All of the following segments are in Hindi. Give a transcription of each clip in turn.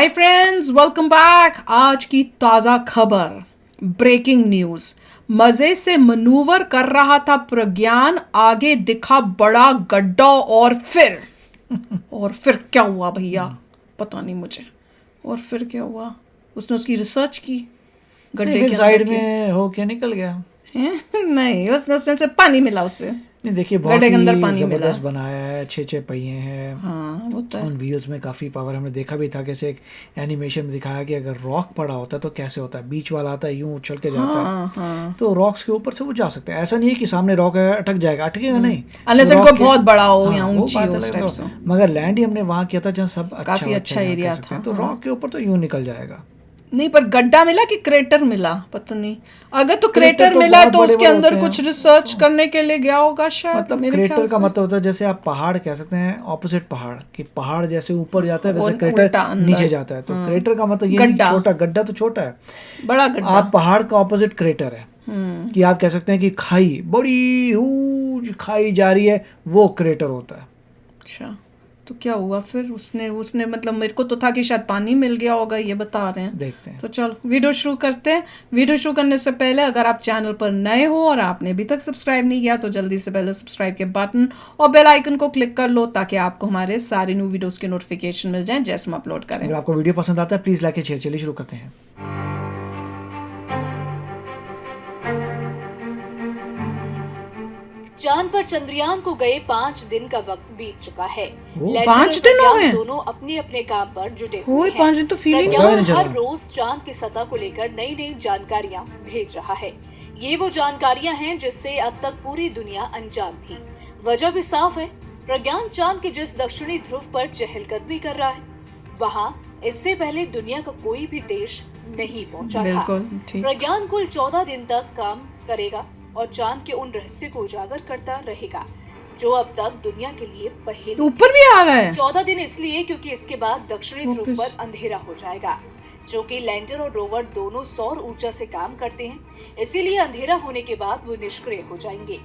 Hi friends, welcome back. आज की ताज़ा खबर, ब्रेकिंग न्यूज़। मज़े से मनूवर कर रहा था प्रज्ञान, आगे दिखा बड़ा गड्ढा और फिर क्या हुआ भैया? पता नहीं मुझे। और फिर क्या हुआ? उसने उसकी रिसर्च की गड्ढे फिर के साइड अंदर में हो क्या निकल गया। हैं? नहीं, उसने से पानी मिला उसे। नहीं देखिए, बहुत गड्ढे के अंदर ही पानी मिला। ज़बरदस्त बनाया है। 6 पहिए हैं। हाँ, वो तो है। उन व्हील्स में काफ़ी पावर। हमने देखा भी था कैसे एक एनिमेशन में दिखाया कि अगर रॉक पड़ा होता है तो कैसे होता है। बीच वाला आता है, यूं उछल के जाता है। हाँ। तो रॉक्स के ऊपर से वो जा सकते हैं। ऐसा नहीं है कि सामने रॉक है अटक जाएगा, अटकेगा नहीं। अनलेस वो इनको रॉक के- बहुत बड़ा हो या हाँ, वो ऊंची बात हो, अलग उस है। टाइप तो से। मगर लैंड ही हमने वहाँ किया था जहाँ सब काफी अच्छा यहाँ एरिया कह सकते था। हैं। तो हाँ। रॉक के ऊपर तो यूं निकल जाएगा। नहीं, पर गड्ढा मिला कि क्रेटर मिला, पता नहीं। अगर तो क्रेटर क्रेटर तो मिला बहुत तो बड़े उसके बड़े अंदर होते हैं। कुछ रिसर्च करने के लिए गया होगा शायद, मतलब मेरे ख्याल क्रेटर का से। मतलब होता है जैसे आप पहाड़ कह सकते हैं, ऑपोजिट पहाड़ कि पहाड़ जैसे ऊपर जाता है वैसे और क्रेटर उल्टा अंदर। नीचे जाता है। तो क्रेटर का मतलब ये नहीं कि गड्ढा। छोटा, गड्ढा तो छोटा है। बड़ा गड्ढा। आप पहाड़ का ऑपोजिट क्रेटर है। कि आप कह सकते हैं कि खाई, बड़ी ह्यूज खाई जा रही है, वो क्रेटर होता है। अच्छा, तो क्या हुआ फिर? उसने उसने मतलब मेरे को तो था कि शायद पानी मिल गया होगा, ये बता रहे हैं। देखते हैं। तो चलो वीडियो शुरू करते हैं। वीडियो शुरू करने से पहले अगर आप चैनल पर नए हो और आपने अभी तक सब्सक्राइब नहीं किया तो जल्दी से पहले सब्सक्राइब के बटन और बेल आइकन को क्लिक कर लो ताकि आपको हमारे सारे न्यू वीडियोस के नोटिफिकेशन मिल जाएं जैसे हम अपलोड करें। अगर आपको वीडियो पसंद आता है प्लीज़ लाइक शेयर। चलिए शुरू करते हैं। चांद पर चंद्रयान को गए 5 दिन का वक्त बीत चुका है। लैंडर 5 और दिन हो प्रज्ञान गए? दोनों अपने अपने काम पर जुटे ओए, हुए हैं। 5 दिन तो फील ही नहीं हुआ। प्रज्ञान चला। हर रोज चांद की सतह को लेकर नई नई जानकारियां भेज रहा है। ये वो जानकारियां हैं जिससे अब तक पूरी दुनिया अनजान थी। वजह भी साफ है। प्रज्ञान चांद के जिस दक्षिणी ध्रुव पर चहलकदमी कर रहा है, वहाँ इससे पहले दुनिया का कोई भी देश नहीं पहुंचा था। बिल्कुल ठीक। प्रज्ञान कुल 14 दिन तक काम करेगा और चांद के उन रहस्य को उजागर करता रहेगा जो अब तक दुनिया के लिए पहेली। ऊपर भी आ रहा है 14 दिन इसलिए क्योंकि इसके बाद दक्षिणी ध्रुव वापस। पर अंधेरा हो जाएगा। क्योंकि लैंडर और रोवर दोनों सौर ऊर्जा से काम करते हैं, इसीलिए अंधेरा होने के बाद वो निष्क्रिय हो जाएंगे।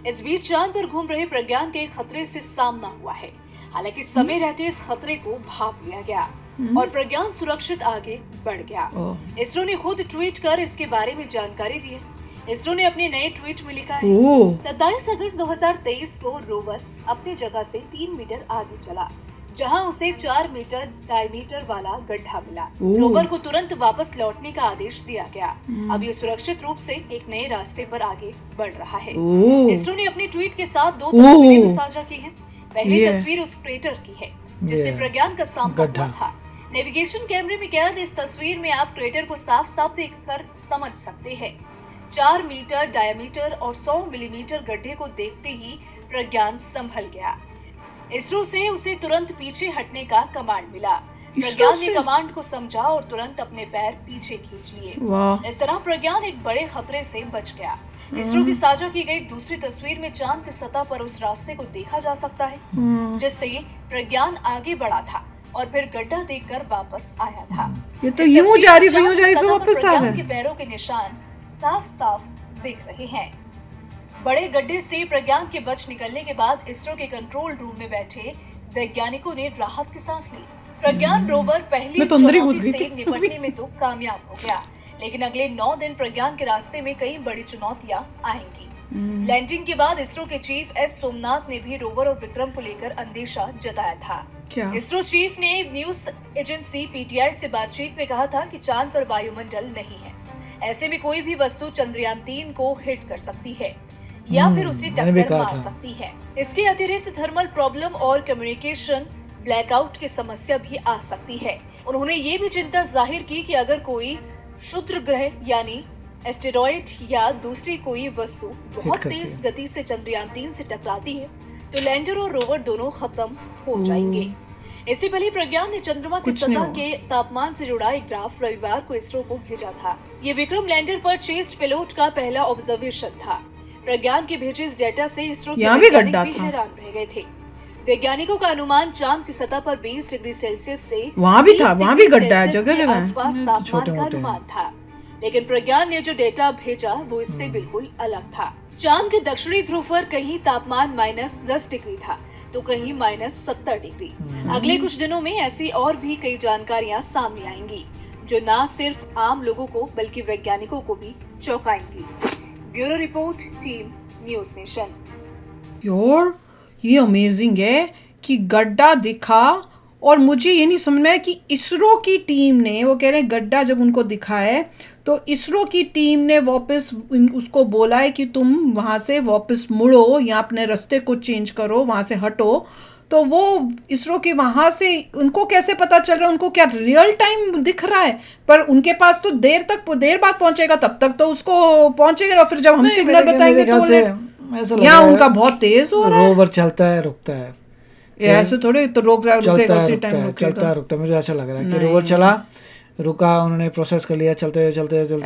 इस बीच चांद पर घूम रहे प्रज्ञान के खतरे से सामना हुआ है। हालांकि समय रहते इस खतरे को भाप लिया गया और प्रज्ञान सुरक्षित आगे बढ़ गया। इसरो ने खुद ट्वीट कर इसके बारे में जानकारी दी है। इसरो ने अपने नए ट्वीट में लिखा है, 27 अगस्त 2023 को रोवर अपनी जगह से 3 मीटर आगे चला, जहां उसे 4 मीटर डायमीटर वाला गड्ढा मिला। रोवर को तुरंत वापस लौटने का आदेश दिया गया। अब ये सुरक्षित रूप से एक नए रास्ते पर आगे बढ़ रहा है। इसरो ने अपने ट्वीट के साथ 2 तस्वीरें भी साझा की हैं। पहली तस्वीर उस क्रेटर की है जिससे प्रज्ञान का सामना हुआ था। नेविगेशन कैमरे में कैद इस तस्वीर में आप क्रेटर को साफ साफ देखकर समझ सकते हैं। 4 मीटर डायमीटर और 100 मिलीमीटर गड्ढे को देखते ही प्रज्ञान संभल गया। इसरो से उसे तुरंत पीछे हटने का कमांड मिला। प्रज्ञान ने कमांड को समझा और तुरंत अपने पैर पीछे खींच लिए। इस तरह प्रज्ञान एक बड़े खतरे से बच गया। इसरो की साझा की गई दूसरी तस्वीर में चांद की सतह पर उस रास्ते को देखा जा सकता है जिससे प्रज्ञान आगे बढ़ा था और फिर गड्ढा देखकर वापस आया था। ये तो यूं जा रही फिर वापस आ प्रज्ञान गए। के पैरों के निशान साफ साफ दिख रहे हैं। बड़े गड्ढे से प्रज्ञान के बच निकलने के बाद इसरो के कंट्रोल रूम में बैठे वैज्ञानिकों ने राहत की सांस ली। प्रज्ञान रोवर पहली चुनौती से निपटने में तो कामयाब हो गया, लेकिन अगले 9 दिन प्रज्ञान के रास्ते में कई बड़ी चुनौतियां आएंगी। लैंडिंग के बाद इसरो के चीफ एस सोमनाथ ने भी रोवर और विक्रम को लेकर अंदेशा जताया था। क्या? इसरो चीफ ने न्यूज एजेंसी पीटीआई से बातचीत में कहा था कि चांद पर वायुमंडल नहीं है। ऐसे में कोई भी वस्तु चंद्रयान 3 को हिट कर सकती है या फिर उसे टक्कर मार सकती है। इसके अतिरिक्त थर्मल प्रॉब्लम और कम्युनिकेशन ब्लैकआउट की समस्या भी आ सकती है। उन्होंने ये भी चिंता जाहिर की कि अगर कोई क्षुद्र ग्रह यानी एस्टेरॉइड या दूसरी कोई वस्तु बहुत तेज गति से चंद्रयान 3 से टकराती है तो लैंडर और रोवर दोनों खत्म हो जाएंगे। इससे पहले प्रज्ञान ने चंद्रमा की सतह के तापमान से जुड़ा एक ग्राफ रविवार को इसरो को भेजा था। ये विक्रम लैंडर पर चेस्ट पेलोड का पहला ऑब्जर्वेशन था। प्रज्ञान के भेजे इस डेटा से इसरो के वैज्ञानिक भी हैरान रह गए थे। वैज्ञानिकों का अनुमान चांद की सतह पर 20 डिग्री सेल्सियस से वहाँ भी गड्ढा है, जगह जगह आसपास तापमान का अनुमान था, लेकिन प्रज्ञान ने जो डेटा भेजा वो इससे बिल्कुल अलग था। चांद के दक्षिणी ध्रुव पर कहीं तापमान -10 डिग्री था, तो कहीं -70 डिग्री। अगले कुछ दिनों में ऐसी और भी कई जानकारियां सामने आएंगी जो ना सिर्फ आम लोगों को बल्कि वैज्ञानिकों को भी चौंकाएंगी। Bureau report, team news nation. यार ये अमेजिंग है कि गड्ढा दिखा, और मुझे ये नहीं समझ में आया कि इसरो की टीम ने, वो कह रहे हैं गड्ढा जब उनको दिखा है तो इसरो की टीम ने वापस उसको बोला है कि तुम वहाँ से वापस मुड़ो या अपने रास्ते को चेंज करो, वहाँ से हटो। तो वो इसरो के वहाँ से उनको कैसे पता चल रहा है, उनको क्या रियल टाइम दिख रहा है? पर उनके पास तो देर बाद पहुंचेगा, तब तक तो उसको पहुंचेगा, और फिर जब हम नहीं, सिग्नल बताएंगे तो ऐसा लग यहाँ रहा है उनका बहुत तेज हो रहा है। रोवर चलता है रुकता है, ऐसे थोड़े तो रुकेगा उसी टाइम चलता है रुकता है। मुझे ऐसा लग रहा है कि रोवर चला, रुका, उन्होंने प्रोसेस कर लिया, चलते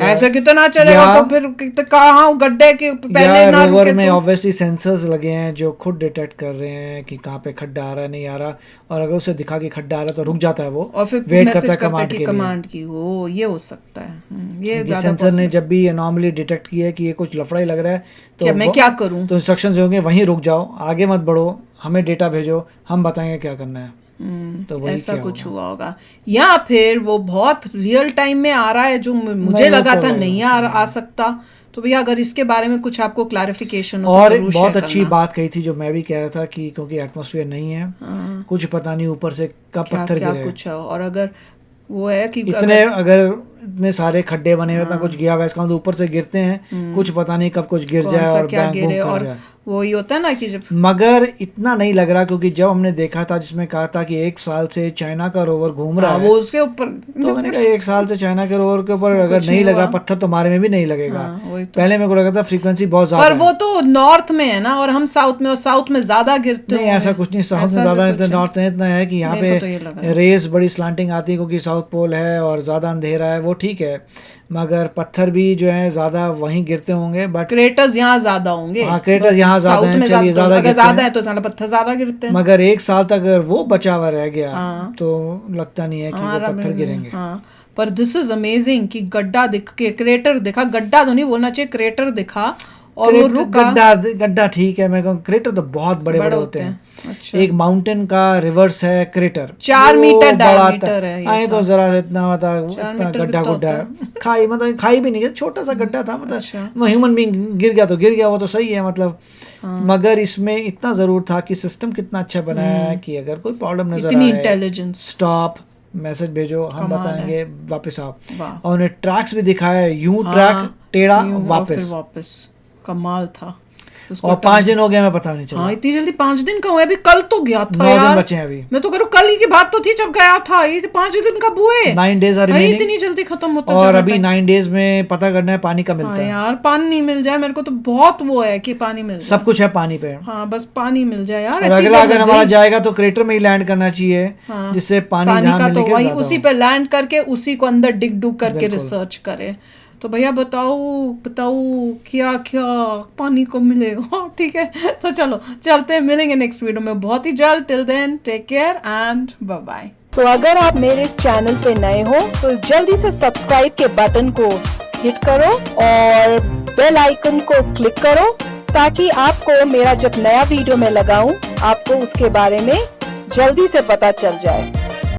ऐसे कितना चलेगा? तो फिर कहाँ गड्ढे के पहले ना रोवर रुके में तो? ऑब्वियसली सेंसर्स लगे हैं जो खुद डिटेक्ट कर रहे हैं कि कहाँ पे खड्डा आ रहा है, नहीं आ रहा, और अगर उसे दिखा कि खड्डा आ रहा है तो रुक जाता है वो, और फिर वेट मैसेज करता है करता है कमांड कि के लिए। कमांड की हो, ये हो सकता है। ये जिस ज्यादा सेंसर ने जब भी एनॉमली डिटेक्ट किया है कि ये कुछ लफड़ा ही लग रहा है तो मैं क्या करूं? तो इंस्ट्रक्शंस होंगे वहीं रुक जाओ, आगे मत बढ़ो, हमें डेटा भेजो, हम बताएंगे क्या करना है। तो वही ऐसा क्या कुछ हुआ होगा, या फिर वो बहुत रियल टाइम में आ रहा है जो मुझे लगा था नहीं आ सकता। तो भैया अगर इसके बारे में कुछ आपको क्लैरिफिकेशन हो और तो जरूर बहुत शेयर अच्छी करना। बात कही थी जो मैं भी कह रहा था कि क्योंकि एटमॉस्फेयर नहीं है, कुछ पता नहीं ऊपर से कब पत्थर क्या गिरे। कुछ है, और अगर वो है कि अगर इतने सारे खड्डे बने हुए, कुछ गया हुआ, इसका ऊपर से गिरते हैं, कुछ पता नहीं कब कुछ गिर जाए और क्या बैंग बूम गिरे, कर और जाए। वही होता है ना कि जब मगर इतना नहीं लग रहा, क्योंकि जब हमने देखा था जिसमें कहा था कि 1 साल से चाइना का रोवर घूम रहा है, वो उसके ऊपर तो मैंने कहा 1 साल से चाइना के रोवर के ऊपर अगर कुछ नहीं नहीं लगा हुआ। पत्थर तो हमारे में भी नहीं लगेगा। वही तो। पहले मेरे को लगा था फ्रीक्वेंसी बहुत ज्यादा पर है। वो तो नॉर्थ में है ना, और हम साउथ में, और साउथ में ज्यादा गिरते नहीं ऐसा कुछ नहीं, साउथ में ज्यादा इतना, नॉर्थ में इतना है कि यहाँ मेरे को तो ये लगा। पे रेस बड़ी स्लांटिंग आती है क्योंकि साउथ पोल है और ज्यादा अंधेरा है, वो ठीक है, मगर पत्थर भी जो है ज्यादा वहीं गिरते होंगे। बट क्रेटर्स यहाँ ज्यादा होंगे। हाँ, क्रेटर्स यहाँ ज्यादा साउथ हैं, में चलिए ज्यादा, ज्यादा अगर गिरते ज्यादा हैं। है तो ज्यादा पत्थर ज्यादा गिरते हैं। मगर 1 साल तक अगर वो बचा हुआ रह गया हाँ। तो लगता नहीं है कि वो पत्थर गिरेंगे। हाँ, पर दिस इज अमेजिंग कि गड्ढा दिख के क्रेटर दिखा, गड्ढा तो नहीं बोलना चाहिए, क्रेटर दिखा, और वो रुका। गड्ढा ठीक है, मैं कहूँ क्रेटर तो बहुत बड़े बड़े होते हैं। अच्छा। एक माउंटेन का रिवर्स है क्रेटर, 4 मीटर वो बड़ा डायमीटर है ये आए तो जरा इतना मीटर इतना गड्ढा कितना गुड्ढा होता है, खाई मतलब खाई भी नहीं है, छोटा सा गड्ढा था, अच्छा। मतलब वो ह्यूमन बीइंग गिर गया तो गिर गया, वो तो सही है मतलब। मगर इसमें इतना जरूर था कि सिस्टम कितना अच्छा बनाया है कि अगर कोई प्रॉब्लम नजर इतनी आए, इंटेलिजेंस। स्टॉप, मैसेज भेजो, हम कमाल बताएंगे, वापस आओ। वाह। और उन्हें ट्रैक्स भी दिखाया है, यूं ट्रैक टेढ़ा फिर वापस, कमाल था। और 5 दिन हो गए, मैं पता नहीं चला। हाँ, इतनी जल्दी 5 दिन का हुआ, अभी कल तो गया था 9 दिन यार। बचे हैं अभी। मैं तो कह रहा हूँ कल ही की बात तो थी जब गया था, ये 5 दिन का हुए। 9 days are भाई remaining। इतनी जल्दी खत्म होता और जा अभी 9 days में पता करना है पानी का मिलता हाँ है। यार, पानी मिल जाए, मेरे को तो बहुत वो है कि पानी मिल जाए। सब कुछ है पानी पे। हाँ, बस पानी मिल जाए यार। और अगला अगर हमारा जाएगा तो क्रेटर में ही लैंड करना चाहिए, जिससे पानी जहाँ का मिलने तो के वही ज्यादा उसी हो। पे लैंड करके उसी को अंदर डिग डुग करके रिसर्च करे। तो भैया बताओ क्या क्या पानी को मिलेगा। ठीक है, तो चलो चलते हैं, मिलेंगे नेक्स्ट वीडियो में बहुत ही जल्द। Till then take care and bye bye. तो अगर आप मेरे इस चैनल पे नए हो तो जल्दी से सब्सक्राइब के बटन को हिट करो और बेल आइकन को क्लिक करो, ताकि आपको मेरा जब नया वीडियो मैं लगाऊं आपको उसके बारे में जल्दी से पता चल जाए।